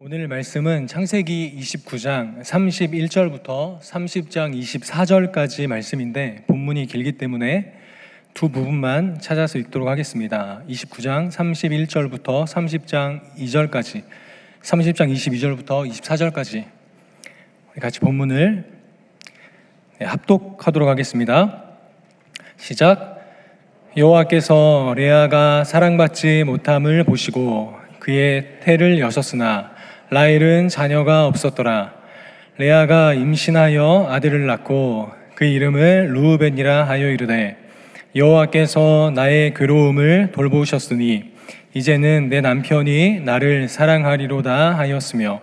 오늘 말씀은 창세기 29장 31절부터 30장 24절까지 말씀인데 본문이 길기 때문에 두 부분만 찾아서 읽도록 하겠습니다. 29장 31절부터 30장 2절까지, 30장 22절부터 24절까지 같이 본문을 합독하도록 하겠습니다. 시작. 여호와께서 레아가 사랑받지 못함을 보시고 그의 태를 여셨으나 라헬은 자녀가 없었더라. 레아가 임신하여 아들을 낳고 그 이름을 르우벤이라 하여 이르되 여호와께서 나의 괴로움을 돌보셨으니 이제는 내 남편이 나를 사랑하리로다 하였으며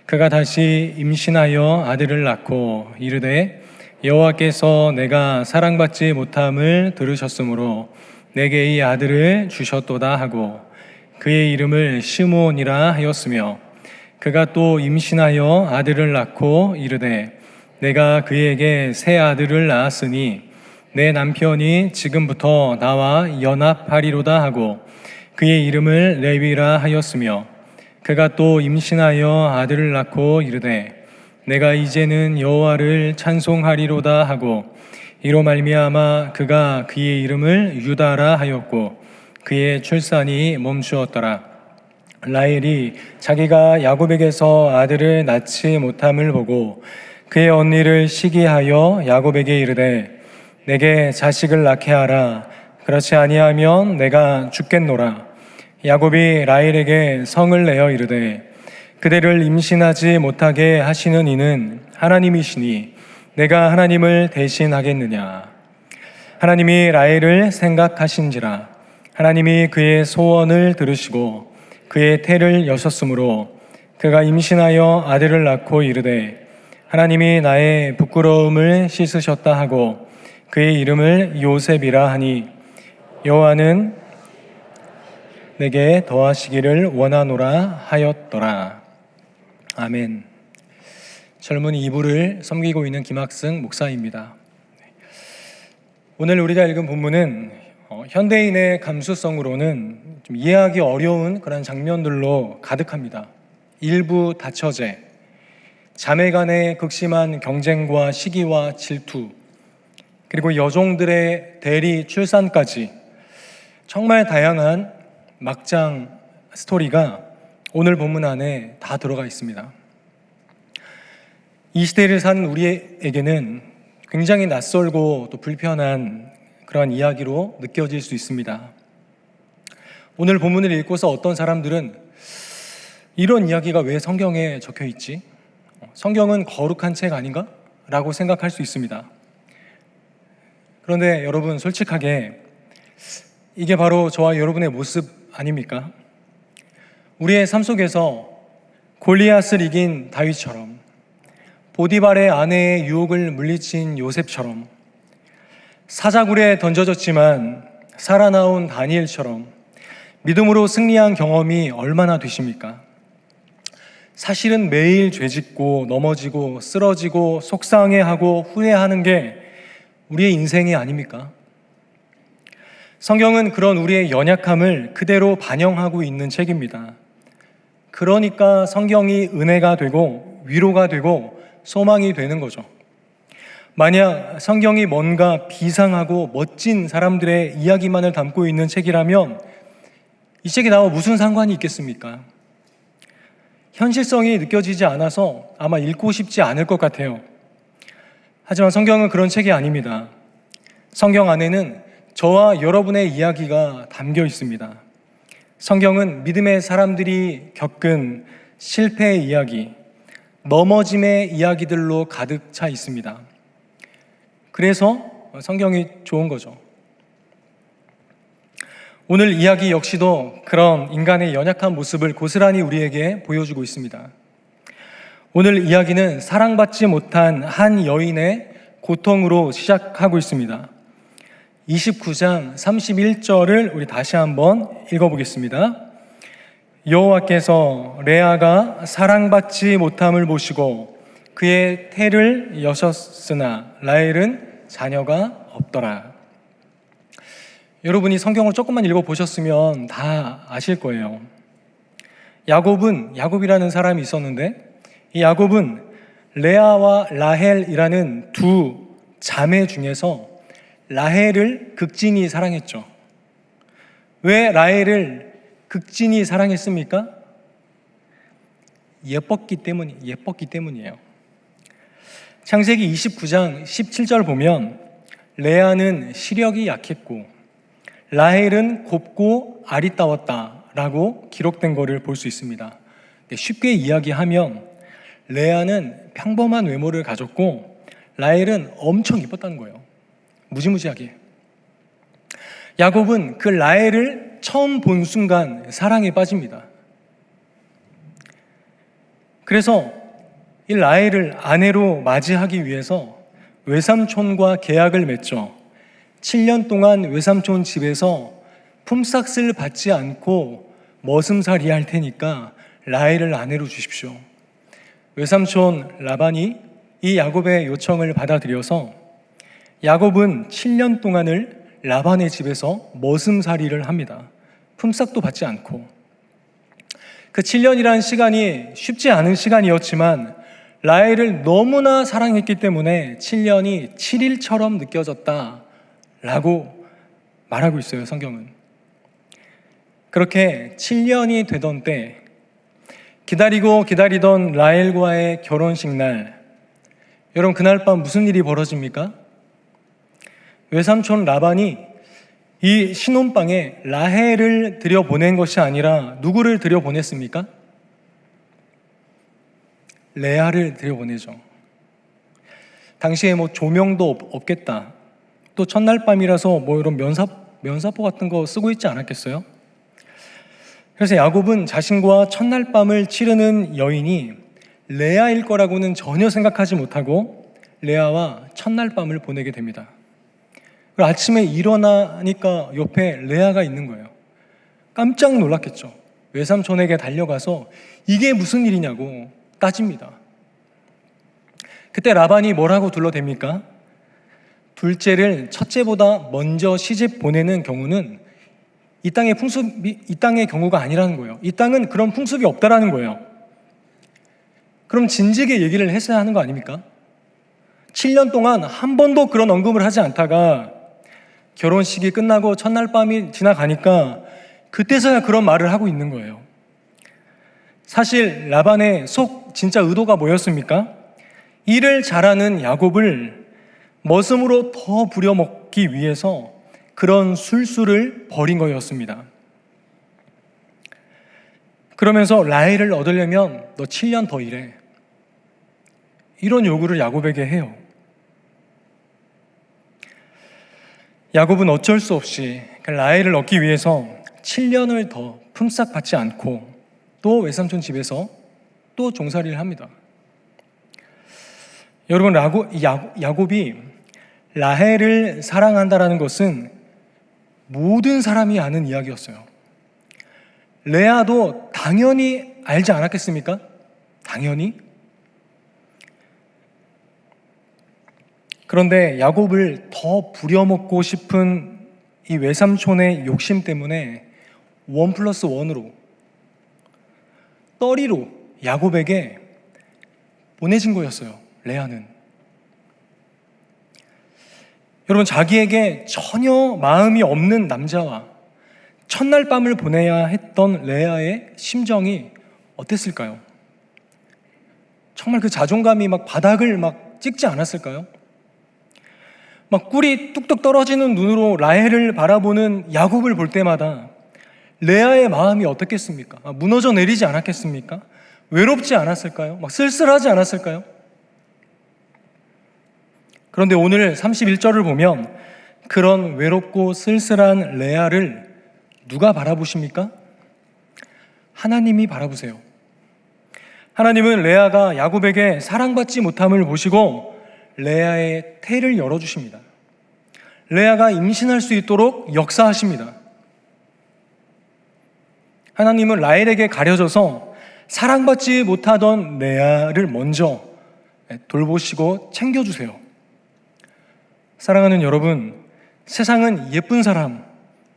그가 다시 임신하여 아들을 낳고 이르되 여호와께서 내가 사랑받지 못함을 들으셨으므로 내게 이 아들을 주셨도다 하고 그의 이름을 시므온이라 하였으며 그가 또 임신하여 아들을 낳고 이르되 내가 그에게 새 아들을 낳았으니 내 남편이 지금부터 나와 연합하리로다 하고 그의 이름을 레위라 하였으며 그가 또 임신하여 아들을 낳고 이르되 내가 이제는 여호와를 찬송하리로다 하고 이로 말미암아 그가 그의 이름을 유다라 하였고 그의 출산이 멈추었더라. 라헬이 자기가 야곱에게서 아들을 낳지 못함을 보고 그의 언니를 시기하여 야곱에게 이르되 내게 자식을 낳게 하라. 그렇지 아니하면 내가 죽겠노라. 야곱이 라헬에게 성을 내어 이르되 그대를 임신하지 못하게 하시는 이는 하나님이시니 내가 하나님을 대신하겠느냐. 하나님이 라헬을 생각하신지라. 하나님이 그의 소원을 들으시고 그의 태를 여셨으므로 그가 임신하여 아들을 낳고 이르되 하나님이 나의 부끄러움을 씻으셨다 하고 그의 이름을 요셉이라 하니 여호와는 내게 더하시기를 원하노라 하였더라. 아멘. 젊은이 이부를 섬기고 있는 김학승 목사입니다. 오늘 우리가 읽은 본문은 현대인의 감수성으로는 좀 이해하기 어려운 그런 장면들로 가득합니다. 일부 다처제, 자매 간의 극심한 경쟁과 시기와 질투, 그리고 여종들의 대리 출산까지 정말 다양한 막장 스토리가 오늘 본문 안에 다 들어가 있습니다. 이 시대를 사는 우리에게는 굉장히 낯설고 또 불편한 그런 이야기로 느껴질 수 있습니다. 오늘 본문을 읽고서 어떤 사람들은 이런 이야기가 왜 성경에 적혀 있지? 성경은 거룩한 책 아닌가? 라고 생각할 수 있습니다. 그런데 여러분, 솔직하게 이게 바로 저와 여러분의 모습 아닙니까? 우리의 삶 속에서 골리앗을 이긴 다윗처럼, 보디발의 아내의 유혹을 물리친 요셉처럼, 사자굴에 던져졌지만 살아나온 다니엘처럼 믿음으로 승리한 경험이 얼마나 되십니까? 사실은 매일 죄짓고 넘어지고 쓰러지고 속상해하고 후회하는 게 우리의 인생이 아닙니까? 성경은 그런 우리의 연약함을 그대로 반영하고 있는 책입니다. 그러니까 성경이 은혜가 되고 위로가 되고 소망이 되는 거죠. 만약 성경이 뭔가 비상하고 멋진 사람들의 이야기만을 담고 있는 책이라면 이 책이 나와 무슨 상관이 있겠습니까? 현실성이 느껴지지 않아서 아마 읽고 싶지 않을 것 같아요. 하지만 성경은 그런 책이 아닙니다. 성경 안에는 저와 여러분의 이야기가 담겨 있습니다. 성경은 믿음의 사람들이 겪은 실패의 이야기, 넘어짐의 이야기들로 가득 차 있습니다. 그래서 성경이 좋은 거죠. 오늘 이야기 역시도 그런 인간의 연약한 모습을 고스란히 우리에게 보여주고 있습니다. 오늘 이야기는 사랑받지 못한 한 여인의 고통으로 시작하고 있습니다. 29장 31절을 우리 다시 한번 읽어보겠습니다. 여호와께서 레아가 사랑받지 못함을 보시고 그의 태를 여셨으나 라헬은 자녀가 없더라. 여러분이 성경을 조금만 읽어보셨으면 다 아실 거예요. 야곱이라는 사람이 있었는데 이 야곱은 레아와 라헬이라는 두 자매 중에서 라헬을 극진히 사랑했죠. 왜 라헬을 극진히 사랑했습니까? 예뻤기 때문이에요. 창세기 29장 17절 보면 레아는 시력이 약했고 라헬은 곱고 아리따웠다라고 기록된 것을 볼 수 있습니다. 쉽게 이야기하면 레아는 평범한 외모를 가졌고 라헬은 엄청 이뻤다는 거예요. 무지무지하게. 야곱은 그 라헬을 처음 본 순간 사랑에 빠집니다. 그래서 이 라헬을 아내로 맞이하기 위해서 외삼촌과 계약을 맺죠. 7년 동안 외삼촌 집에서 품삯을 받지 않고 머슴살이 할 테니까 라헬을 아내로 주십시오. 외삼촌 라반이 이 야곱의 요청을 받아들여서 야곱은 7년 동안을 라반의 집에서 머슴살이를 합니다. 품삯도 받지 않고. 그 7년이라는 시간이 쉽지 않은 시간이었지만 라헬을 너무나 사랑했기 때문에 7년이 7일처럼 느껴졌다라고 말하고 있어요, 성경은. 그렇게 7년이 되던 때 기다리던 라헬과의 결혼식 날, 여러분 그날 밤 무슨 일이 벌어집니까? 외삼촌 라반이 이 신혼방에 라헬을 들여보낸 것이 아니라 누구를 들여보냈습니까? 레아를 들여보내죠. 당시에 조명도 없겠다. 또 첫날 밤이라서 이런 면사포 같은 거 쓰고 있지 않았겠어요? 그래서 야곱은 자신과 첫날 밤을 치르는 여인이 레아일 거라고는 전혀 생각하지 못하고 레아와 첫날 밤을 보내게 됩니다. 그리고 아침에 일어나니까 옆에 레아가 있는 거예요. 깜짝 놀랐겠죠. 외삼촌에게 달려가서 이게 무슨 일이냐고 따집니다. 그때 라반이 뭐라고 둘러댑니까? 둘째를 첫째보다 먼저 시집 보내는 경우는 이 땅의 경우가 아니라는 거예요. 이 땅은 그런 풍습이 없다라는 거예요. 그럼 진즉에 얘기를 했어야 하는 거 아닙니까? 7년 동안 한 번도 그런 언급을 하지 않다가 결혼식이 끝나고 첫날 밤이 지나가니까 그때서야 그런 말을 하고 있는 거예요. 사실 라반의 진짜 의도가 뭐였습니까? 일을 잘하는 야곱을 머슴으로 더 부려먹기 위해서 그런 술수를 벌인 거였습니다. 그러면서 라헬을 얻으려면 너 7년 더 일해. 이런 요구를 야곱에게 해요. 야곱은 어쩔 수 없이 라헬을 얻기 위해서 7년을 더 품삯 받지 않고 또 외삼촌 집에서 또 종살이를 합니다. 여러분, 야곱이 라헬을 사랑한다라는 것은 모든 사람이 아는 이야기였어요. 레아도 당연히 알지 않았겠습니까? 당연히. 그런데 야곱을 더 부려먹고 싶은 이 외삼촌의 욕심 때문에 1+1으로 떠리로 야곱에게 보내진 거였어요. 레아는. 여러분, 자기에게 전혀 마음이 없는 남자와 첫날 밤을 보내야 했던 레아의 심정이 어땠을까요? 정말 그 자존감이 바닥을 찍지 않았을까요? 꿀이 뚝뚝 떨어지는 눈으로 라헬을 바라보는 야곱을 볼 때마다 레아의 마음이 어떻겠습니까? 무너져 내리지 않았겠습니까? 외롭지 않았을까요? 쓸쓸하지 않았을까요? 그런데 오늘 31절을 보면 그런 외롭고 쓸쓸한 레아를 누가 바라보십니까? 하나님이 바라보세요. 하나님은 레아가 야곱에게 사랑받지 못함을 보시고 레아의 태를 열어주십니다. 레아가 임신할 수 있도록 역사하십니다. 하나님은 라헬에게 가려져서 사랑받지 못하던 레아를 먼저 돌보시고 챙겨주세요. 사랑하는 여러분, 세상은 예쁜 사람,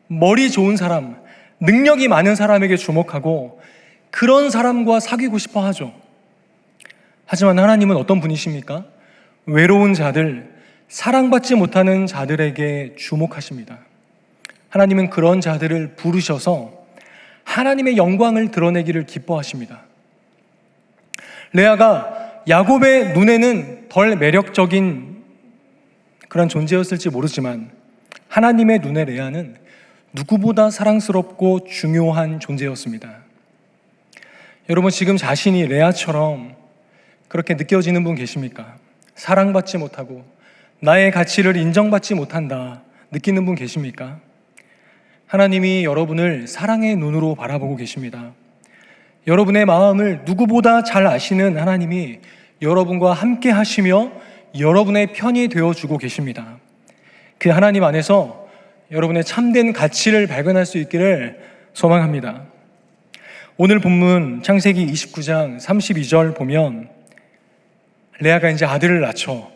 머리 좋은 사람, 능력이 많은 사람에게 주목하고 그런 사람과 사귀고 싶어 하죠. 하지만 하나님은 어떤 분이십니까? 외로운 자들, 사랑받지 못하는 자들에게 주목하십니다. 하나님은 그런 자들을 부르셔서 하나님의 영광을 드러내기를 기뻐하십니다. 레아가 야곱의 눈에는 덜 매력적인 그런 존재였을지 모르지만 하나님의 눈에 레아는 누구보다 사랑스럽고 중요한 존재였습니다. 여러분, 지금 자신이 레아처럼 그렇게 느껴지는 분 계십니까? 사랑받지 못하고 나의 가치를 인정받지 못한다 느끼는 분 계십니까? 하나님이 여러분을 사랑의 눈으로 바라보고 계십니다. 여러분의 마음을 누구보다 잘 아시는 하나님이 여러분과 함께 하시며 여러분의 편이 되어주고 계십니다. 그 하나님 안에서 여러분의 참된 가치를 발견할 수 있기를 소망합니다. 오늘 본문 창세기 29장 32절 보면 레아가 이제 아들을 낳죠.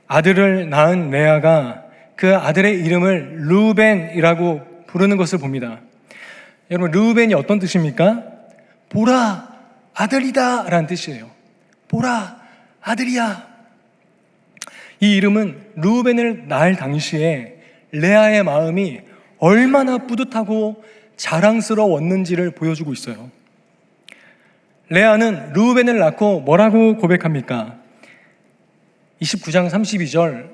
아들을 낳은 레아가 그 아들의 이름을 르우벤이라고 부르는 것을 봅니다. 여러분, 르우벤이 어떤 뜻입니까? 보라, 아들이다 라는 뜻이에요. 보라, 아들이야. 이 이름은 르우벤을 낳을 당시에 레아의 마음이 얼마나 뿌듯하고 자랑스러웠는지를 보여주고 있어요. 레아는 르우벤을 낳고 뭐라고 고백합니까? 29장 32절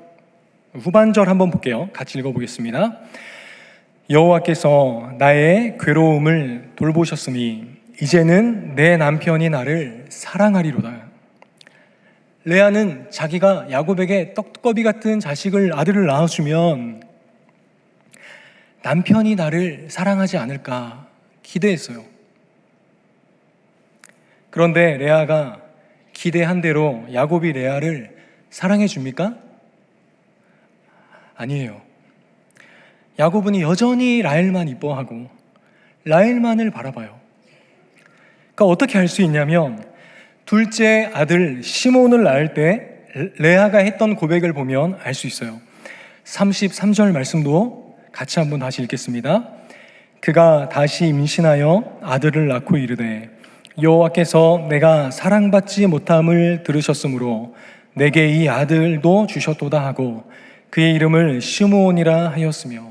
후반절 한번 볼게요. 같이 읽어보겠습니다. 여호와께서 나의 괴로움을 돌보셨으니 이제는 내 남편이 나를 사랑하리로다. 레아는 자기가 야곱에게 떡거비 같은 아들을 낳아주면 남편이 나를 사랑하지 않을까 기대했어요. 그런데 레아가 기대한 대로 야곱이 레아를 사랑해 줍니까? 아니에요. 야곱은 여전히 라헬만 이뻐하고 라헬만을 바라봐요. 그러니까 어떻게 알 수 있냐면 둘째 아들 시몬을 낳을 때 레아가 했던 고백을 보면 알 수 있어요. 33절 말씀도 같이 한번 다시 읽겠습니다. 그가 다시 임신하여 아들을 낳고 이르되 여호와께서 내가 사랑받지 못함을 들으셨으므로 내게 이 아들도 주셨도다 하고 그의 이름을 시므온이라 하였으며,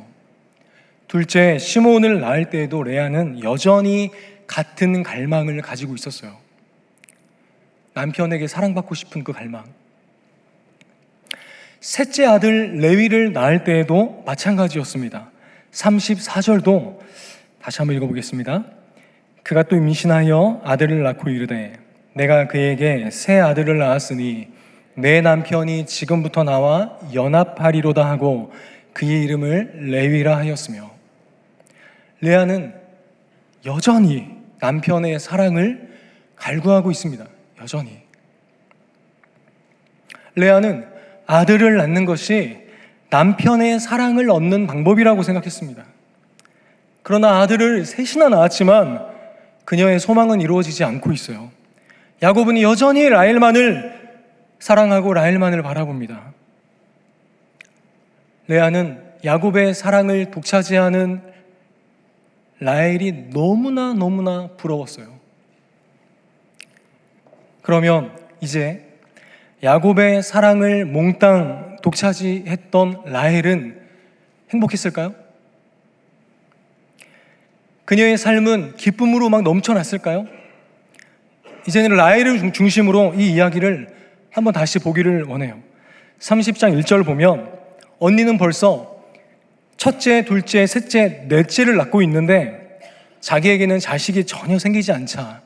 둘째 시므온을 낳을 때에도 레아는 여전히 같은 갈망을 가지고 있었어요. 남편에게 사랑받고 싶은 그 갈망. 셋째 아들 레위를 낳을 때에도 마찬가지였습니다. 34절도 다시 한번 읽어보겠습니다. 그가 또 임신하여 아들을 낳고 이르되 내가 그에게 새 아들을 낳았으니 내 남편이 지금부터 나와 연합하리로다 하고 그의 이름을 레위라 하였으며, 레아는 여전히 남편의 사랑을 갈구하고 있습니다. 여전히. 레아는 아들을 낳는 것이 남편의 사랑을 얻는 방법이라고 생각했습니다. 그러나 아들을 셋이나 낳았지만 그녀의 소망은 이루어지지 않고 있어요. 야곱은 여전히 라헬만을 사랑하고 라헬만을 바라봅니다. 레아는 야곱의 사랑을 독차지하는 라헬이 너무나 부러웠어요. 그러면 이제 야곱의 사랑을 몽땅 독차지했던 라헬은 행복했을까요? 그녀의 삶은 기쁨으로 막 넘쳐났을까요? 이제는 라헬을 중심으로 이 이야기를 한번 다시 보기를 원해요. 30장 1절 보면 언니는 벌써 첫째, 둘째, 셋째, 넷째를 낳고 있는데 자기에게는 자식이 전혀 생기지 않자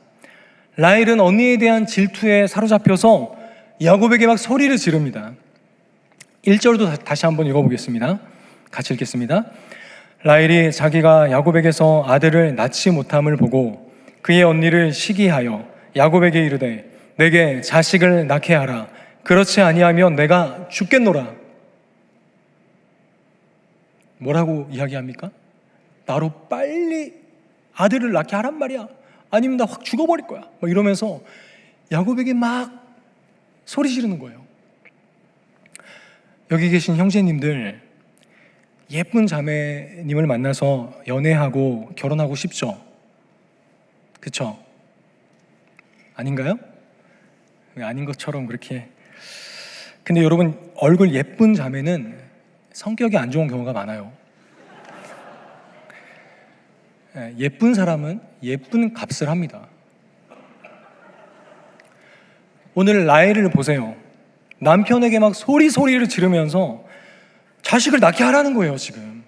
라헬은 언니에 대한 질투에 사로잡혀서 야곱에게 막 소리를 지릅니다. 1절도 다시 한번 읽어보겠습니다. 같이 읽겠습니다. 라헬이 자기가 야곱에게서 아들을 낳지 못함을 보고 그의 언니를 시기하여 야곱에게 이르되 내게 자식을 낳게 하라. 그렇지 아니하면 내가 죽겠노라. 뭐라고 이야기합니까? 나로 빨리 아들을 낳게 하란 말이야. 아니면 나 확 죽어버릴 거야. 막 이러면서 야곱에게 막 소리 지르는 거예요. 여기 계신 형제님들, 예쁜 자매님을 만나서 연애하고 결혼하고 싶죠? 그쵸? 아닌가요? 왜 아닌 것처럼 그렇게. 근데 여러분, 얼굴 예쁜 자매는 성격이 안 좋은 경우가 많아요. 예쁜 사람은 예쁜 값을 합니다. 오늘 라헬을 보세요. 남편에게 막 소리를 지르면서 자식을 낳게 하라는 거예요, 지금.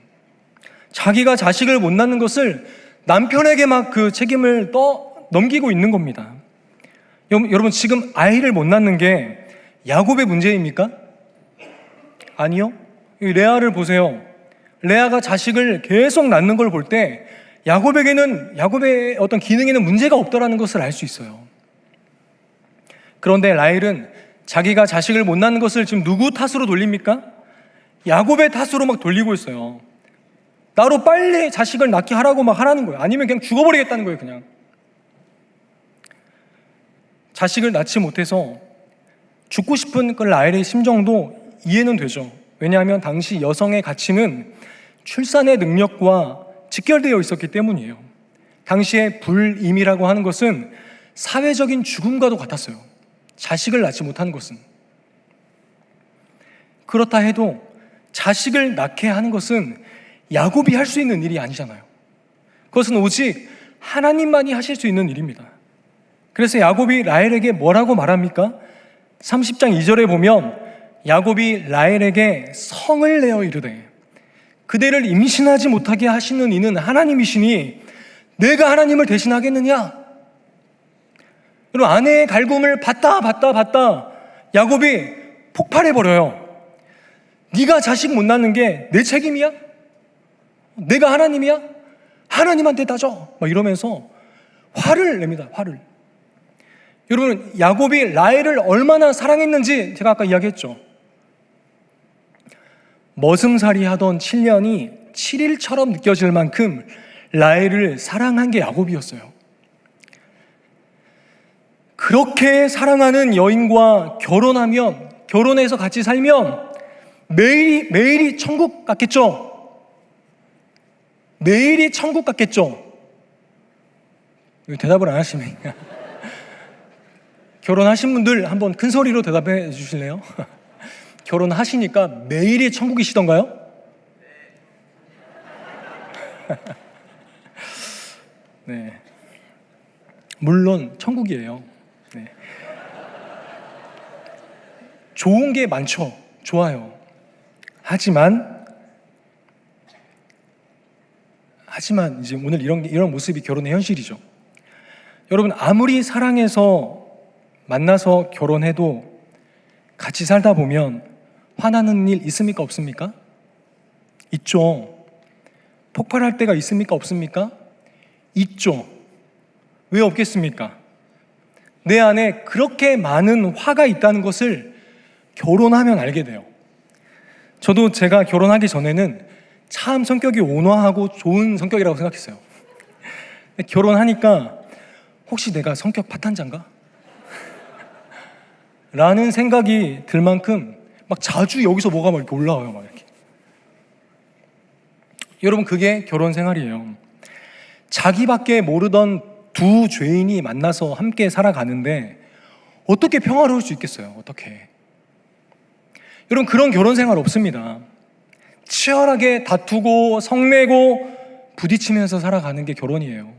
자기가 자식을 못 낳는 것을 남편에게 막 그 책임을 넘기고 있는 겁니다. 여러분, 지금 아이를 못 낳는 게 야곱의 문제입니까? 아니요. 레아를 보세요. 레아가 자식을 계속 낳는 걸 볼 때 야곱의 어떤 기능에는 문제가 없다라는 것을 알 수 있어요. 그런데 라헬은 자기가 자식을 못 낳는 것을 지금 누구 탓으로 돌립니까? 야곱의 탓으로 막 돌리고 있어요. 나로 빨리 자식을 낳게 하라고 막 하라는 거예요. 아니면 그냥 죽어버리겠다는 거예요, 그냥. 자식을 낳지 못해서 죽고 싶은 그 라헬의 심정도 이해는 되죠. 왜냐하면 당시 여성의 가치는 출산의 능력과 직결되어 있었기 때문이에요. 당시에 불임이라고 하는 것은 사회적인 죽음과도 같았어요. 자식을 낳지 못하는 것은. 그렇다 해도 자식을 낳게 하는 것은 야곱이 할 수 있는 일이 아니잖아요. 그것은 오직 하나님만이 하실 수 있는 일입니다. 그래서 야곱이 라헬에게 뭐라고 말합니까? 30장 2절에 보면 야곱이 라헬에게 성을 내어 이르되 그대를 임신하지 못하게 하시는 이는 하나님이시니 내가 하나님을 대신하겠느냐? 여러분, 아내의 갈굼을 받다 야곱이 폭발해버려요. 네가 자식 못 낳는 게 내 책임이야? 내가 하나님이야? 하나님한테 따져! 막 이러면서 화를 냅니다. 화를. 여러분, 야곱이 라헬을 얼마나 사랑했는지 제가 아까 이야기했죠. 머슴살이 하던 7년이 7일처럼 느껴질 만큼 라헬을 사랑한 게 야곱이었어요. 그렇게 사랑하는 여인과 결혼해서 같이 살면 매일이 천국 같겠죠? 매일이 천국 같겠죠? 대답을 안 하시네. 결혼하신 분들 한번 큰 소리로 대답해 주실래요? 결혼하시니까 매일이 천국이시던가요? 네. 물론 천국이에요. 네. 좋은 게 많죠. 좋아요. 하지만 이제 오늘 이런 모습이 결혼의 현실이죠. 여러분, 아무리 사랑해서 만나서 결혼해도 같이 살다 보면 화나는 일 있습니까? 없습니까? 있죠. 폭발할 때가 있습니까? 없습니까? 있죠. 왜 없겠습니까? 내 안에 그렇게 많은 화가 있다는 것을 결혼하면 알게 돼요. 저도 제가 결혼하기 전에는 참 성격이 온화하고 좋은 성격이라고 생각했어요. 결혼하니까 혹시 내가 성격 파탄자인가? 라는 생각이 들 만큼 막 자주 여기서 뭐가 막 이렇게 올라와요. 막 이렇게. 여러분, 그게 결혼 생활이에요. 자기밖에 모르던 두 죄인이 만나서 함께 살아가는데 어떻게 평화로울 수 있겠어요? 어떻게? 여러분, 그런 결혼 생활 없습니다. 치열하게 다투고 성내고 부딪히면서 살아가는 게 결혼이에요.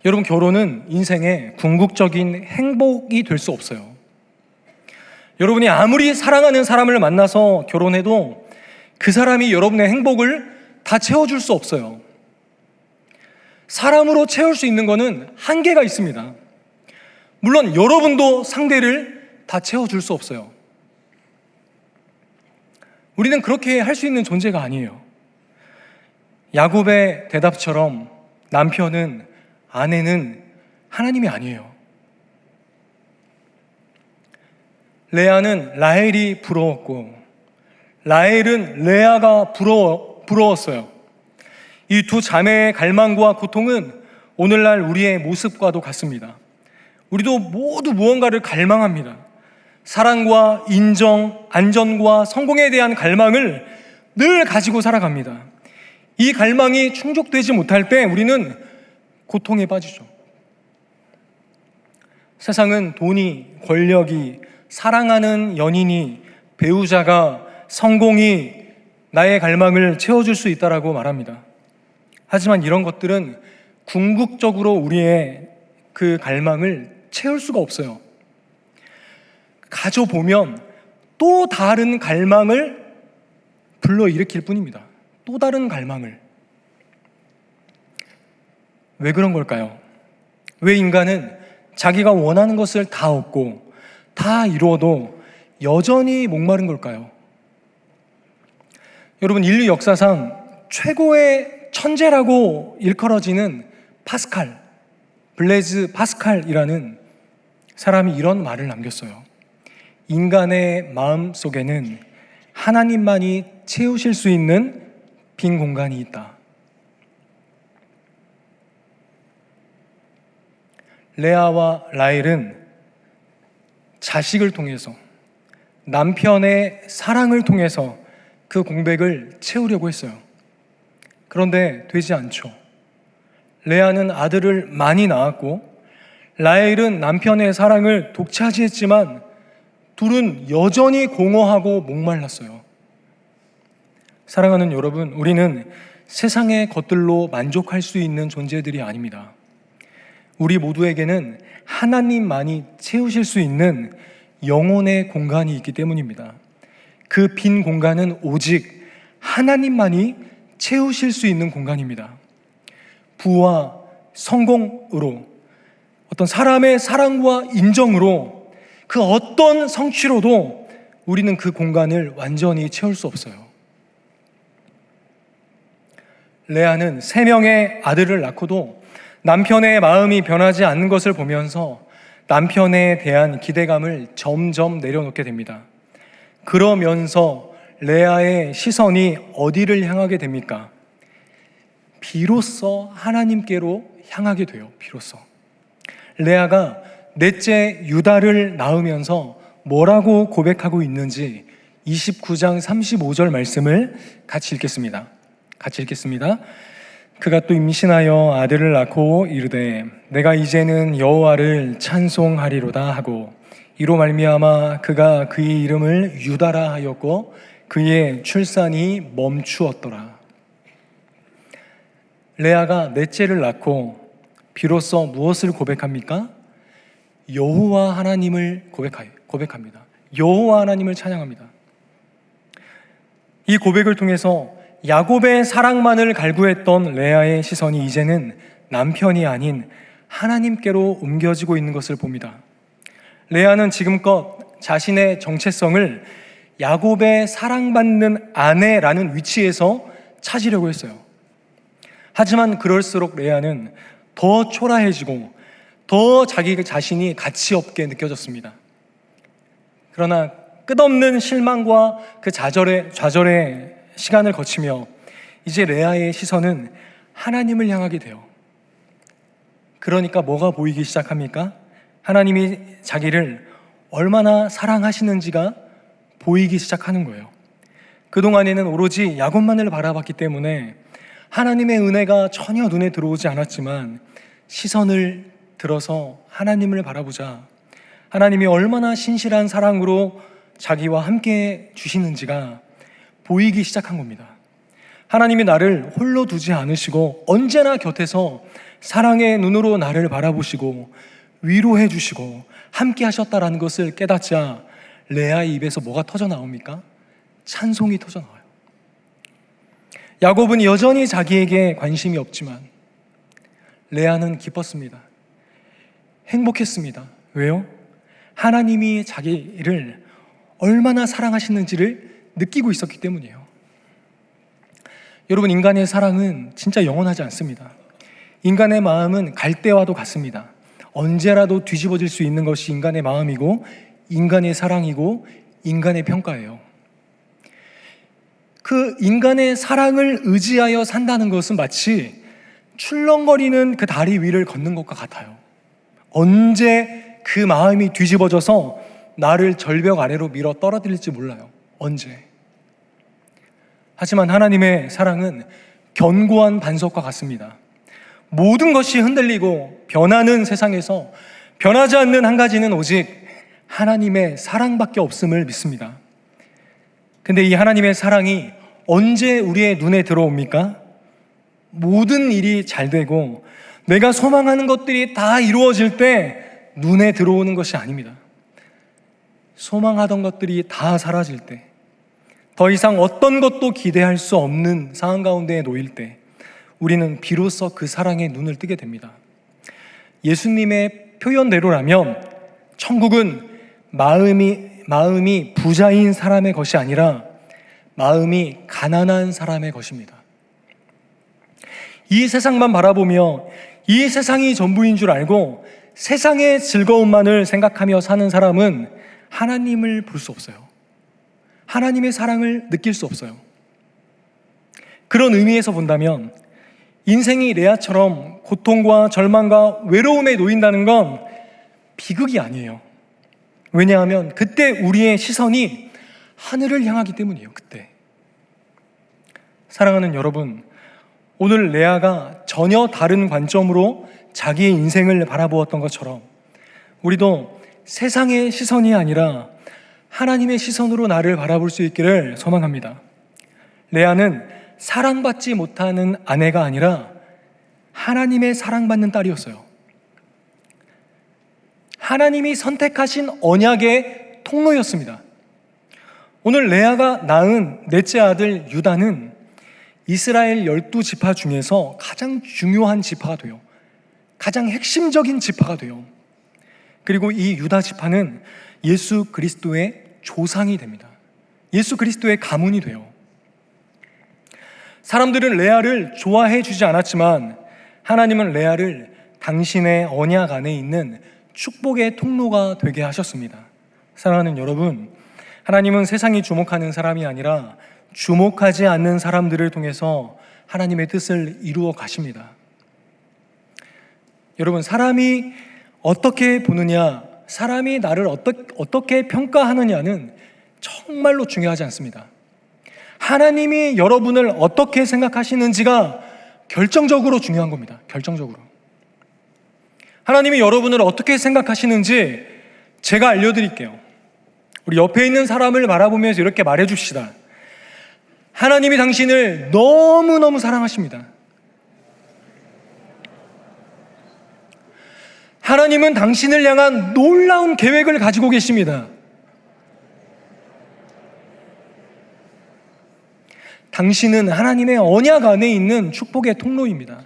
여러분, 결혼은 인생의 궁극적인 행복이 될 수 없어요. 여러분이 아무리 사랑하는 사람을 만나서 결혼해도 그 사람이 여러분의 행복을 다 채워줄 수 없어요. 사람으로 채울 수 있는 거는 한계가 있습니다. 물론 여러분도 상대를 다 채워줄 수 없어요. 우리는 그렇게 할 수 있는 존재가 아니에요. 야곱의 대답처럼 남편은, 아내는 하나님이 아니에요. 레아는 라헬이 부러웠고 라헬은 레아가 부러웠어요. 이 두 자매의 갈망과 고통은 오늘날 우리의 모습과도 같습니다. 우리도 모두 무언가를 갈망합니다. 사랑과 인정, 안전과 성공에 대한 갈망을 늘 가지고 살아갑니다. 이 갈망이 충족되지 못할 때 우리는 고통에 빠지죠. 세상은 돈이, 권력이, 사랑하는 연인이, 배우자가, 성공이 나의 갈망을 채워줄 수 있다라고 말합니다. 하지만 이런 것들은 궁극적으로 우리의 그 갈망을 채울 수가 없어요. 가져보면 또 다른 갈망을 불러일으킬 뿐입니다. 또 다른 갈망을. 왜 그런 걸까요? 왜 인간은 자기가 원하는 것을 다 얻고 다 이루어도 여전히 목마른 걸까요? 여러분, 인류 역사상 최고의 천재라고 일컬어지는 파스칼, 블레즈 파스칼이라는 사람이 이런 말을 남겼어요. 인간의 마음 속에는 하나님만이 채우실 수 있는 빈 공간이 있다. 레아와 라헬은 자식을 통해서, 남편의 사랑을 통해서 그 공백을 채우려고 했어요. 그런데 되지 않죠. 레아는 아들을 많이 낳았고 라헬은 남편의 사랑을 독차지했지만 둘은 여전히 공허하고 목말랐어요. 사랑하는 여러분, 우리는 세상의 것들로 만족할 수 있는 존재들이 아닙니다. 우리 모두에게는 하나님만이 채우실 수 있는 영혼의 공간이 있기 때문입니다. 그 빈 공간은 오직 하나님만이 채우실 수 있는 공간입니다. 부와 성공으로, 어떤 사람의 사랑과 인정으로, 그 어떤 성취로도 우리는 그 공간을 완전히 채울 수 없어요. 레아는 3명의 아들을 낳고도 남편의 마음이 변하지 않는 것을 보면서 남편에 대한 기대감을 점점 내려놓게 됩니다. 그러면서 레아의 시선이 어디를 향하게 됩니까? 비로소 하나님께로 향하게 돼요. 비로소. 레아가 넷째 유다를 낳으면서 뭐라고 고백하고 있는지 29장 35절 말씀을 같이 읽겠습니다. 그가 또 임신하여 아들을 낳고 이르되 내가 이제는 여호와를 찬송하리로다 하고 이로 말미암아 그가 그의 이름을 유다라 하였고 그의 출산이 멈추었더라. 레아가 넷째를 낳고 비로소 무엇을 고백합니까? 여호와 하나님을 고백합니다. 여호와 하나님을 찬양합니다. 이 고백을 통해서 야곱의 사랑만을 갈구했던 레아의 시선이 이제는 남편이 아닌 하나님께로 옮겨지고 있는 것을 봅니다. 레아는 지금껏 자신의 정체성을 야곱의 사랑받는 아내라는 위치에서 찾으려고 했어요. 하지만 그럴수록 레아는 더 초라해지고 더 자기 자신이 가치 없게 느껴졌습니다. 그러나 끝없는 실망과 그 좌절의 시간을 거치며 이제 레아의 시선은 하나님을 향하게 돼요. 그러니까 뭐가 보이기 시작합니까? 하나님이 자기를 얼마나 사랑하시는지가 보이기 시작하는 거예요. 그동안에는 오로지 야곱만을 바라봤기 때문에 하나님의 은혜가 전혀 눈에 들어오지 않았지만 시선을 들어서 하나님을 바라보자. 하나님이 얼마나 신실한 사랑으로 자기와 함께 주시는지가 보이기 시작한 겁니다. 하나님이 나를 홀로 두지 않으시고 언제나 곁에서 사랑의 눈으로 나를 바라보시고 위로해 주시고 함께 하셨다라는 것을 깨닫자 레아의 입에서 뭐가 터져 나옵니까? 찬송이 터져 나와요. 야곱은 여전히 자기에게 관심이 없지만 레아는 기뻤습니다. 행복했습니다. 왜요? 하나님이 자기를 얼마나 사랑하시는지를 느끼고 있었기 때문이에요. 여러분, 인간의 사랑은 진짜 영원하지 않습니다. 인간의 마음은 갈대와도 같습니다. 언제라도 뒤집어질 수 있는 것이 인간의 마음이고 인간의 사랑이고 인간의 평가예요. 그 인간의 사랑을 의지하여 산다는 것은 마치 출렁거리는 그 다리 위를 걷는 것과 같아요. 언제 그 마음이 뒤집어져서 나를 절벽 아래로 밀어 떨어뜨릴지 몰라요. 언제. 하지만 하나님의 사랑은 견고한 반석과 같습니다. 모든 것이 흔들리고 변하는 세상에서 변하지 않는 한 가지는 오직 하나님의 사랑밖에 없음을 믿습니다. 근데 이 하나님의 사랑이 언제 우리의 눈에 들어옵니까? 모든 일이 잘 되고 내가 소망하는 것들이 다 이루어질 때 눈에 들어오는 것이 아닙니다. 소망하던 것들이 다 사라질 때, 더 이상 어떤 것도 기대할 수 없는 상황 가운데 놓일 때 우리는 비로소 그 사랑에 눈을 뜨게 됩니다. 예수님의 표현대로라면 천국은 마음이 부자인 사람의 것이 아니라 마음이 가난한 사람의 것입니다. 이 세상만 바라보며 이 세상이 전부인 줄 알고 세상의 즐거움만을 생각하며 사는 사람은 하나님을 볼 수 없어요. 하나님의 사랑을 느낄 수 없어요. 그런 의미에서 본다면 인생이 레아처럼 고통과 절망과 외로움에 놓인다는 건 비극이 아니에요. 왜냐하면 그때 우리의 시선이 하늘을 향하기 때문이에요. 그때. 사랑하는 여러분, 오늘 레아가 전혀 다른 관점으로 자기의 인생을 바라보았던 것처럼 우리도 세상의 시선이 아니라 하나님의 시선으로 나를 바라볼 수 있기를 소망합니다. 레아는 사랑받지 못하는 아내가 아니라 하나님의 사랑받는 딸이었어요. 하나님이 선택하신 언약의 통로였습니다. 오늘 레아가 낳은 넷째 아들 유다는 이스라엘 12지파 중에서 가장 중요한 지파가 돼요. 가장 핵심적인 지파가 돼요. 그리고 이 유다 지파는 예수 그리스도의 조상이 됩니다. 예수 그리스도의 가문이 돼요. 사람들은 레아를 좋아해 주지 않았지만 하나님은 레아를 당신의 언약 안에 있는 축복의 통로가 되게 하셨습니다. 사랑하는 여러분, 하나님은 세상이 주목하는 사람이 아니라 주목하지 않는 사람들을 통해서 하나님의 뜻을 이루어 가십니다. 여러분, 사람이 어떻게 보느냐, 사람이 나를 어떻게 평가하느냐는 정말로 중요하지 않습니다. 하나님이 여러분을 어떻게 생각하시는지가 결정적으로 중요한 겁니다. 결정적으로. 하나님이 여러분을 어떻게 생각하시는지 제가 알려드릴게요. 우리 옆에 있는 사람을 바라보면서 이렇게 말해줍시다. 하나님이 당신을 너무너무 사랑하십니다. 하나님은 당신을 향한 놀라운 계획을 가지고 계십니다. 당신은 하나님의 언약 안에 있는 축복의 통로입니다.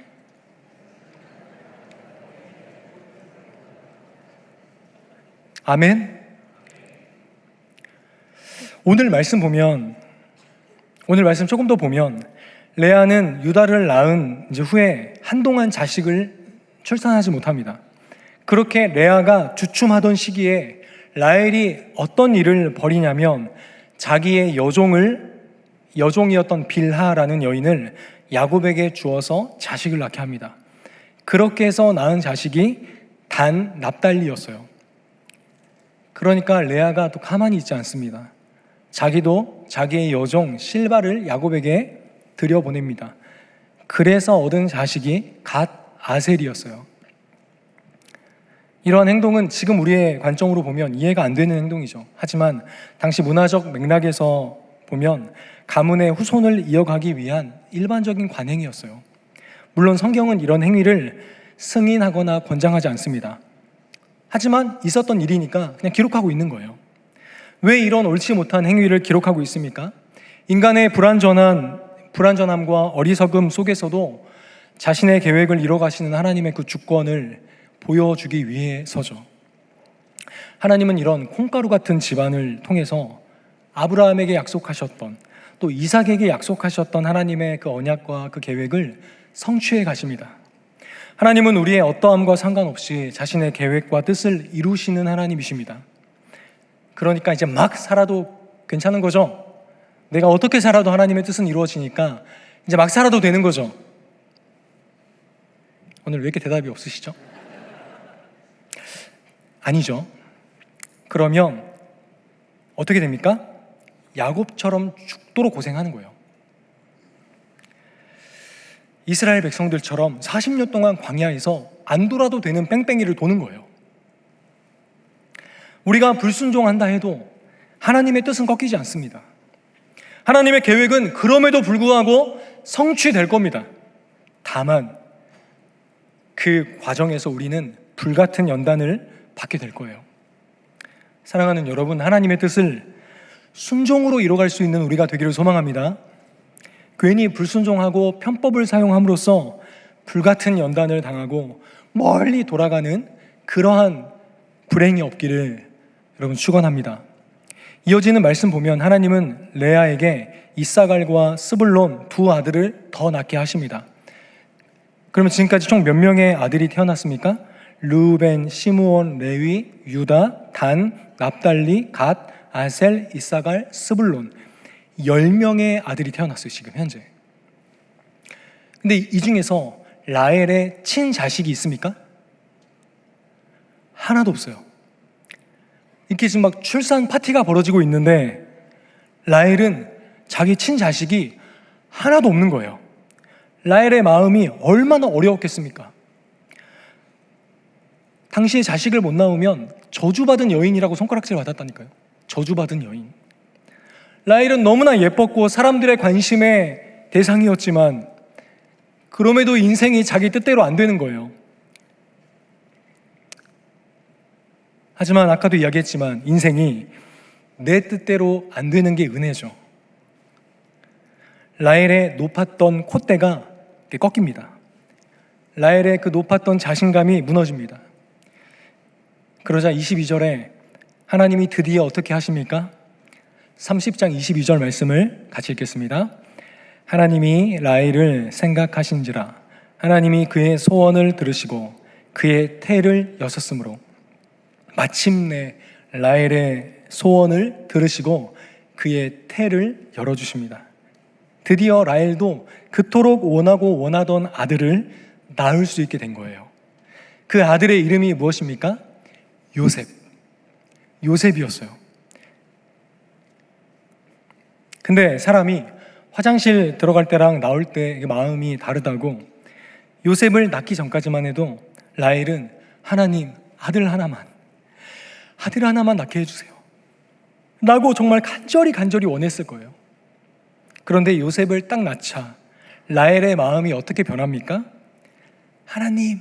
아멘. 오늘 말씀 조금 더 보면 레아는 유다를 낳은 후에 한동안 자식을 출산하지 못합니다. 그렇게 레아가 주춤하던 시기에 라헬이 어떤 일을 벌이냐면 자기의 여종이었던 빌하라는 여인을 야곱에게 주어서 자식을 낳게 합니다. 그렇게 해서 낳은 자식이 단 납달리였어요. 그러니까 레아가 또 가만히 있지 않습니다. 자기도 자기의 여종 실바를 야곱에게 들여보냅니다. 그래서 얻은 자식이 갓 아셀이었어요. 이러한 행동은 지금 우리의 관점으로 보면 이해가 안 되는 행동이죠. 하지만 당시 문화적 맥락에서 보면 가문의 후손을 이어가기 위한 일반적인 관행이었어요. 물론 성경은 이런 행위를 승인하거나 권장하지 않습니다. 하지만 있었던 일이니까 그냥 기록하고 있는 거예요. 왜 이런 옳지 못한 행위를 기록하고 있습니까? 인간의 불완전함과 어리석음 속에서도 자신의 계획을 이뤄가시는 하나님의 그 주권을 보여주기 위해서죠. 하나님은 이런 콩가루 같은 집안을 통해서 아브라함에게 약속하셨던, 또 이삭에게 약속하셨던 하나님의 그 언약과 그 계획을 성취해 가십니다. 하나님은 우리의 어떠함과 상관없이 자신의 계획과 뜻을 이루시는 하나님이십니다. 그러니까 이제 막 살아도 괜찮은 거죠? 내가 어떻게 살아도 하나님의 뜻은 이루어지니까 이제 막 살아도 되는 거죠? 오늘 왜 이렇게 대답이 없으시죠? 아니죠. 그러면 어떻게 됩니까? 야곱처럼 죽도록 고생하는 거예요. 이스라엘 백성들처럼 40년 동안 광야에서 안 돌아도 되는 뺑뺑이를 도는 거예요. 우리가 불순종한다 해도 하나님의 뜻은 꺾이지 않습니다. 하나님의 계획은 그럼에도 불구하고 성취될 겁니다. 다만 그 과정에서 우리는 불같은 연단을 받게 될 거예요. 사랑하는 여러분, 하나님의 뜻을 순종으로 이뤄갈 수 있는 우리가 되기를 소망합니다. 괜히 불순종하고 편법을 사용함으로써 불같은 연단을 당하고 멀리 돌아가는 그러한 불행이 없기를 여러분 축원합니다. 이어지는 말씀 보면 하나님은 레아에게 이사갈과 스불론 두 아들을 더 낳게 하십니다. 그러면 지금까지 총 몇 명의 아들이 태어났습니까? 르우벤, 시므온, 레위, 유다, 단, 납달리, 갓, 아셀, 이사갈, 스불론 10명의 아들이 태어났어요. 지금 현재. 근데 이 중에서 라헬의 친자식이 있습니까? 하나도 없어요. 이렇게 지금 막 출산 파티가 벌어지고 있는데 라헬은 자기 친자식이 하나도 없는 거예요. 라헬의 마음이 얼마나 어려웠겠습니까? 당시에 자식을 못 낳으면 저주받은 여인이라고 손가락질 받았다니까요. 저주받은 여인. 라헬은 너무나 예뻤고 사람들의 관심의 대상이었지만 그럼에도 인생이 자기 뜻대로 안 되는 거예요. 하지만 아까도 이야기했지만 인생이 내 뜻대로 안 되는 게 은혜죠. 라헬의 높았던 콧대가 꺾입니다. 라헬의 그 높았던 자신감이 무너집니다. 그러자 22절에 하나님이 드디어 어떻게 하십니까? 30장 22절 말씀을 같이 읽겠습니다. 하나님이 라헬을 생각하신지라 하나님이 그의 소원을 들으시고 그의 태를 여셨으므로 마침내 라헬의 소원을 들으시고 그의 태를 열어주십니다. 드디어 라헬도 그토록 원하고 원하던 아들을 낳을 수 있게 된 거예요. 그 아들의 이름이 무엇입니까? 요셉. 요셉이었어요. 근데 사람이 화장실 들어갈 때랑 나올 때 마음이 다르다고 요셉을 낳기 전까지만 해도 라헬은 하나님 아들 하나만 낳게 해주세요 라고 정말 간절히 원했을 거예요. 그런데 요셉을 딱 낳자 라헬의 마음이 어떻게 변합니까? 하나님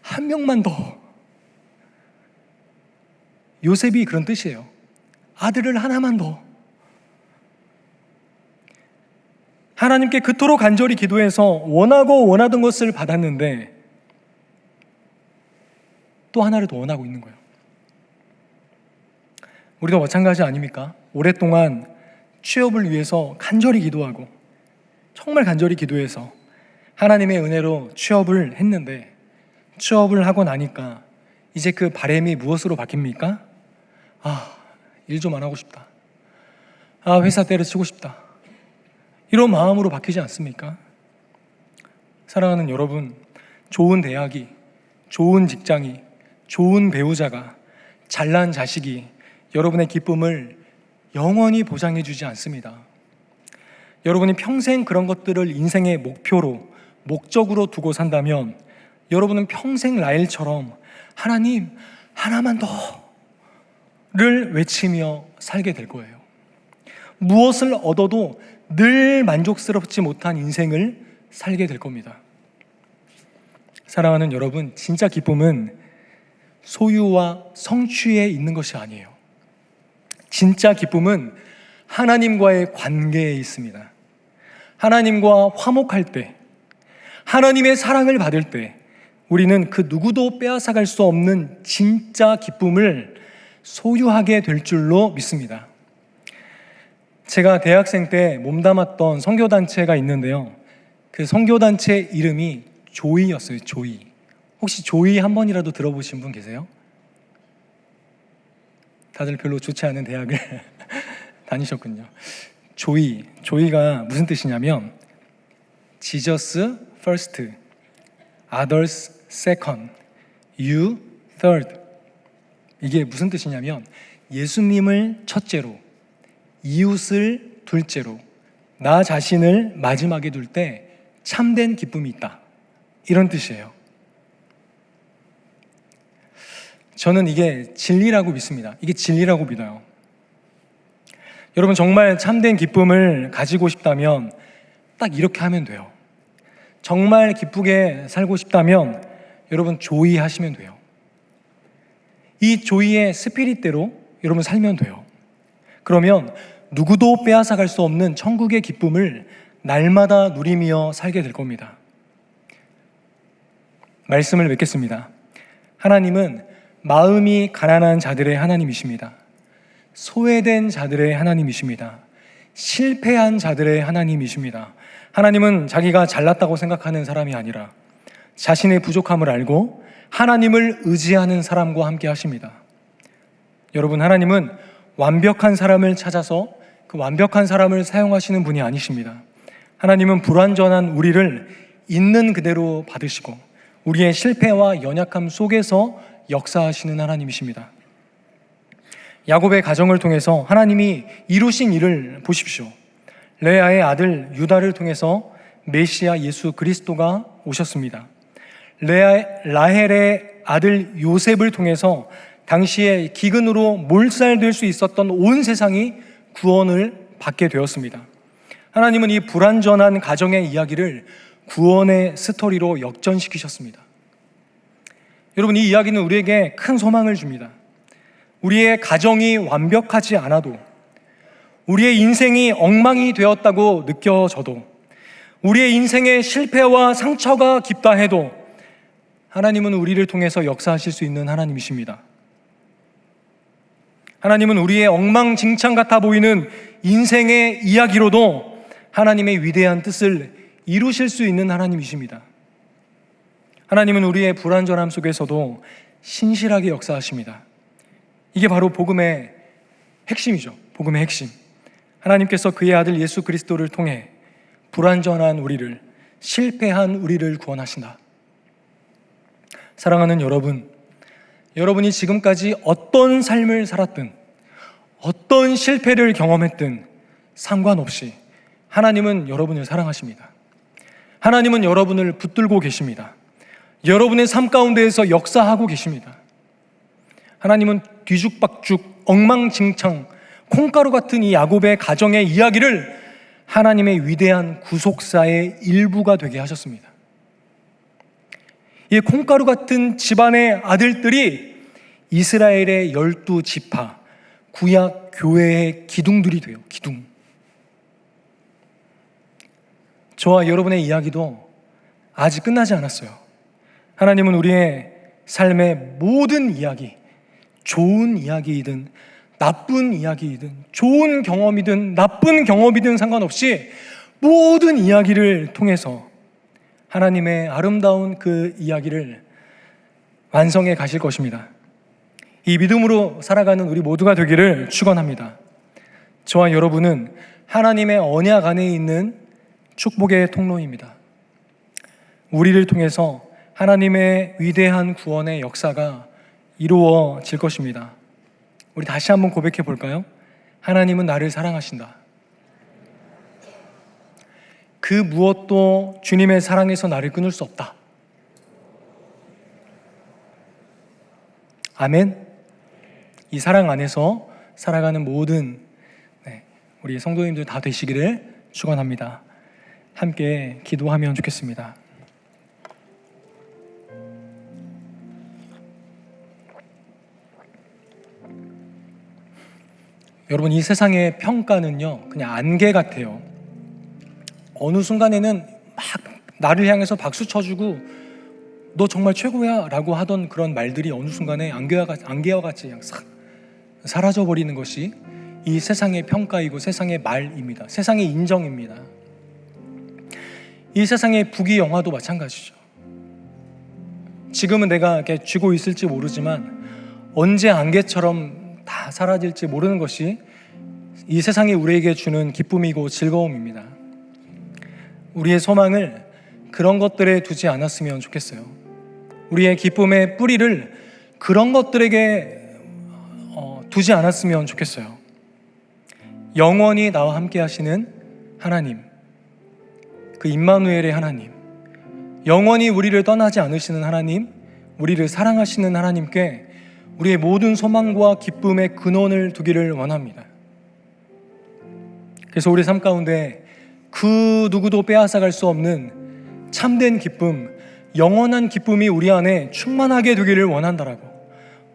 한 명만 더. 요셉이 그런 뜻이에요. 아들을 하나만 더. 하나님께 그토록 간절히 기도해서 원하고 원하던 것을 받았는데 또 하나를 더 원하고 있는 거예요. 우리도 마찬가지 아닙니까? 오랫동안 취업을 위해서 간절히 기도하고 정말 간절히 기도해서 하나님의 은혜로 취업을 했는데 취업을 하고 나니까 이제 그 바람이 무엇으로 바뀝니까? 일 좀 안 하고 싶다. 회사 때려치고 싶다. 이런 마음으로 바뀌지 않습니까? 사랑하는 여러분, 좋은 대학이, 좋은 직장이, 좋은 배우자가, 잘난 자식이 여러분의 기쁨을 영원히 보장해 주지 않습니다. 여러분이 평생 그런 것들을 인생의 목표로, 목적으로 두고 산다면 여러분은 평생 라헬처럼 하나님 하나만 더를 외치며 살게 될 거예요. 무엇을 얻어도 늘 만족스럽지 못한 인생을 살게 될 겁니다. 사랑하는 여러분, 진짜 기쁨은 소유와 성취에 있는 것이 아니에요. 진짜 기쁨은 하나님과의 관계에 있습니다. 하나님과 화목할 때, 하나님의 사랑을 받을 때 우리는 그 누구도 빼앗아갈 수 없는 진짜 기쁨을 소유하게 될 줄로 믿습니다. 제가 대학생 때 몸담았던 선교단체가 있는데요. 그 선교단체 이름이 조이였어요. 조이. 혹시 조이 한 번이라도 들어보신 분 계세요? 다들 별로 좋지 않은 대학을 다니셨군요. 조이가 무슨 뜻이냐면 Jesus first, others second, you third. 이게 무슨 뜻이냐면 예수님을 첫째로, 이웃을 둘째로, 나 자신을 마지막에 둘 때 참된 기쁨이 있다, 이런 뜻이에요. 저는 이게 진리라고 믿습니다. 이게 진리라고 믿어요. 여러분, 정말 참된 기쁨을 가지고 싶다면 딱 이렇게 하면 돼요. 정말 기쁘게 살고 싶다면 여러분, 조이하시면 돼요. 이 조이의 스피릿대로 여러분 살면 돼요. 그러면 누구도 빼앗아갈 수 없는 천국의 기쁨을 날마다 누리며 살게 될 겁니다. 말씀을 맺겠습니다. 하나님은 마음이 가난한 자들의 하나님이십니다. 소외된 자들의 하나님이십니다. 실패한 자들의 하나님이십니다. 하나님은 자기가 잘났다고 생각하는 사람이 아니라 자신의 부족함을 알고 하나님을 의지하는 사람과 함께 하십니다. 여러분, 하나님은 완벽한 사람을 찾아서 그 완벽한 사람을 사용하시는 분이 아니십니다. 하나님은 불완전한 우리를 있는 그대로 받으시고 우리의 실패와 연약함 속에서 역사하시는 하나님이십니다. 야곱의 가정을 통해서 하나님이 이루신 일을 보십시오. 레아의 아들 유다를 통해서 메시아 예수 그리스도가 오셨습니다. 라헬의 아들 요셉을 통해서 당시에 기근으로 몰살될 수 있었던 온 세상이 구원을 받게 되었습니다. 하나님은 이 불완전한 가정의 이야기를 구원의 스토리로 역전시키셨습니다. 여러분, 이 이야기는 우리에게 큰 소망을 줍니다. 우리의 가정이 완벽하지 않아도, 우리의 인생이 엉망이 되었다고 느껴져도, 우리의 인생의 실패와 상처가 깊다 해도 하나님은 우리를 통해서 역사하실 수 있는 하나님이십니다. 하나님은 우리의 엉망진창 같아 보이는 인생의 이야기로도 하나님의 위대한 뜻을 이루실 수 있는 하나님이십니다. 하나님은 우리의 불완전함 속에서도 신실하게 역사하십니다. 이게 바로 복음의 핵심이죠. 복음의 핵심. 하나님께서 그의 아들 예수 그리스도를 통해 불완전한 우리를, 실패한 우리를 구원하신다. 사랑하는 여러분, 여러분이 지금까지 어떤 삶을 살았든, 어떤 실패를 경험했든 상관없이 하나님은 여러분을 사랑하십니다. 하나님은 여러분을 붙들고 계십니다. 여러분의 삶 가운데에서 역사하고 계십니다. 하나님은 뒤죽박죽, 엉망진창, 콩가루 같은 이 야곱의 가정의 이야기를 하나님의 위대한 구속사의 일부가 되게 하셨습니다. 이 콩가루 같은 집안의 아들들이 이스라엘의 12지파, 구약 교회의 기둥들이 돼요. 기둥. 저와 여러분의 이야기도 아직 끝나지 않았어요. 하나님은 우리의 삶의 모든 이야기, 좋은 이야기이든 나쁜 이야기이든, 좋은 경험이든 나쁜 경험이든 상관없이 모든 이야기를 통해서 하나님의 아름다운 그 이야기를 완성해 가실 것입니다. 이 믿음으로 살아가는 우리 모두가 되기를 축원합니다. 저와 여러분은 하나님의 언약 안에 있는 축복의 통로입니다. 우리를 통해서 하나님의 위대한 구원의 역사가 이루어질 것입니다. 우리 다시 한번 고백해 볼까요? 하나님은 나를 사랑하신다. 그 무엇도 주님의 사랑에서 나를 끊을 수 없다. 아멘. 이 사랑 안에서 살아가는 모든 우리 성도님들 다 되시기를 축원합니다. 함께 기도하면 좋겠습니다. 여러분, 이 세상의 평가는요, 그냥 안개 같아요. 어느 순간에는 막 나를 향해서 박수 쳐주고 너 정말 최고야 라고 하던 그런 말들이 어느 순간에 안개와 같이 그냥 싹 사라져버리는 것이 이 세상의 평가이고 세상의 말입니다. 세상의 인정입니다. 이 세상의 부귀영화도 마찬가지죠. 지금은 내가 이렇게 쥐고 있을지 모르지만 언제 안개처럼 다 사라질지 모르는 것이 이 세상이 우리에게 주는 기쁨이고 즐거움입니다. 우리의 소망을 그런 것들에 두지 않았으면 좋겠어요. 우리의 기쁨의 뿌리를 그런 것들에게 두지 않았으면 좋겠어요. 영원히 나와 함께 하시는 하나님, 그 임마누엘의 하나님, 영원히 우리를 떠나지 않으시는 하나님, 우리를 사랑하시는 하나님께 우리의 모든 소망과 기쁨의 근원을 두기를 원합니다. 그래서 우리 삶 가운데 그 누구도 빼앗아갈 수 없는 참된 기쁨, 영원한 기쁨이 우리 안에 충만하게 되기를 원한다라고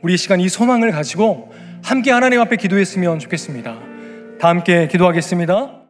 우리 이 시간 이 소망을 가지고 함께 하나님 앞에 기도했으면 좋겠습니다. 다 함께 기도하겠습니다.